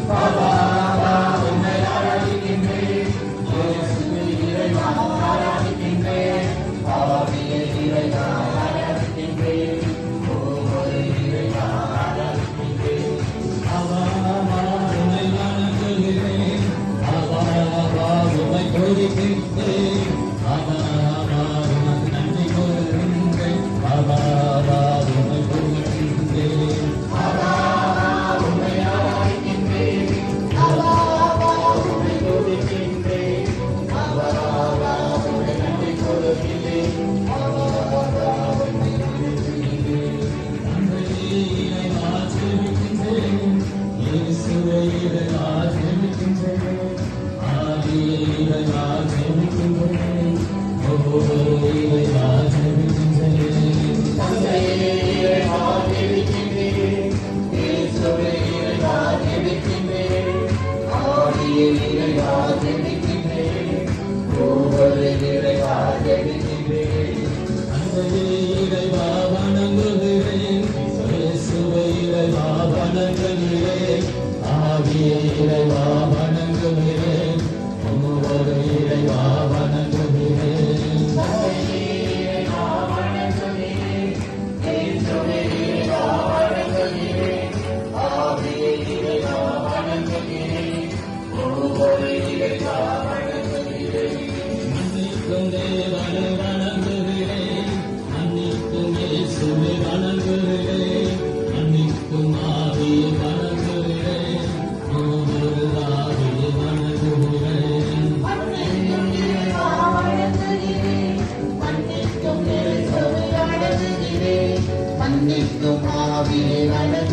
Baba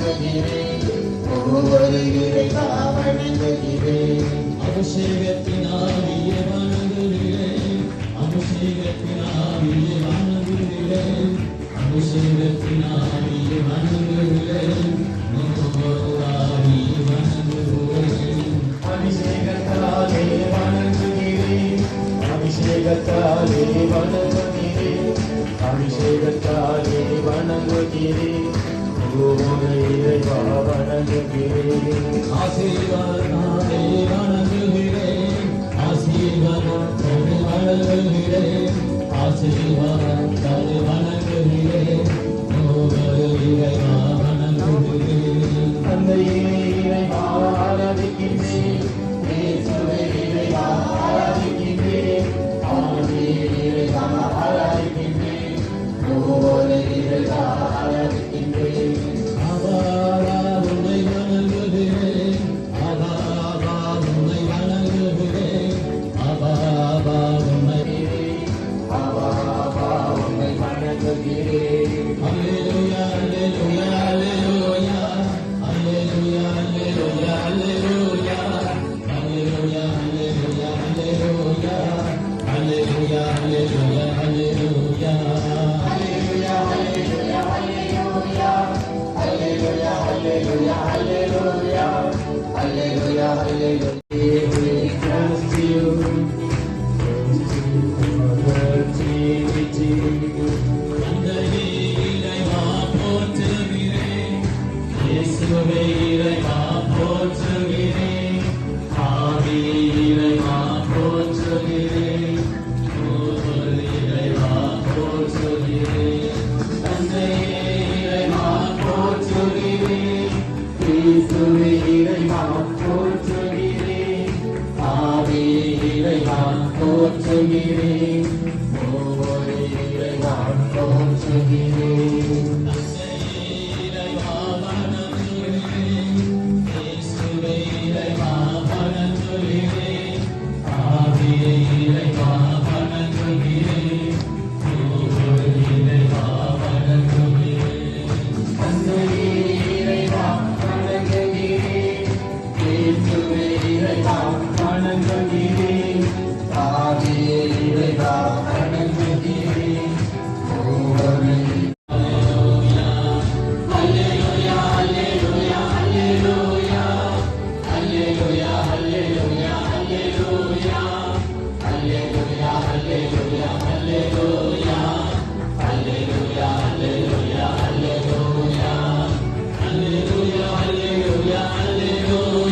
வணங்குகிறேன். ஒவ்வொரு இறைவா வணங்குகிறேன். அபிஷேகத்தினாவியே வணங்குகிறேன். அபிஷேகத்தினாவியே வணங்குகிறேன். அபிஷேகத்தினாவியே வணங்குகிறேன். ஆவியே வணங்குகிறேன். அபிஷேகத்தாலே வணங்குகிறேன். அபிஷேகத்தாலே வணங்குகிறேன். அபிஷேகத்தாலே வணங்குகிறேன். ஒவ்வொரு இறைவா வணங்குகிறேன். ஆசீர்வாதத்தாலே வணங்குகிறேன். ஆசீர்வாதத்தாலே வணங்குகிறேன். ஆசீர்வாதத்தாலே வணங்குகிறேன். ஒவ்வொரு இறைவா வணங்குகிறேன். தந்தையே இறைவா ஆராதிக்கின்றேன். இயேசுவே இறைவா ஆராதிக்கின்றேன். ஆவியே இறைவா ஆராதிக்கின்றேன். ஒவ்வொரு இறைவா ஆராதிக்கின்றேன். அபாவா உன்னை வணங்குகிறேன். அபாவா உன்னை வணங்குகிறேன். அபாவா உன்னை அவாவா உம்மை வணங்குகிறேன். அல்லேலூயா அல்லேலூயா அல்லேலூயா அல்லேலூயா அல்லேலூயா அல்லேலூயா அல்லேலூயா அல்லேலூயா அல்லேலூயா அல்லேலூயா அல்லேலூயா அல்லேலூயா Hallelujah, hallelujah, hallelujah. Hallelujah, hallelujah, hallelujah. Hallelujah, hallelujah. We trust you. தந்தையே இறைவா போற்றுகிறேன். இயேசுவே இறைவா போற்றுகிறேன். ஆவியே இறைவா போற்றுகிறேன். ஒவ்வொரு இறைவா போற்றுகிறேன். தந்தையே இறைவா போற்றுகிறேன். இயேசுவே இறைவா போற்றுகிறேன். ஆவியே இறைவா போற்றுகிறேன். ஒவ்வொரு இறைவா போற்றுகிறேன். தந்தையே இறைவா வணங்குகிறேன். இயேசுவே இறைவா வணங்குகிறேன். ஆவியே இறைவா வணங்குகிறேன். ஒவ்வொரு இறைவா வணங்குகிறேன். தந்தையே இறைவா வணங்குகிறேன். இயேசுவே இறைவா வணங்குகிறேன். ஆவியே இறைவா வணங்குகிறேன். ஒவ்வொரு அல்லேலூயா அல்லேலூயா அல்லேலூயா அல்லேலூயா அல்லேலூயா அல்லேலூயா அல்லேலூயா அல்லேலூயா அல்லேலூயா அல்லேலூயா அல்லேலூயா அல்லேலூயா அல்லேலூயா அல்லேலூயா அல்லேலூயா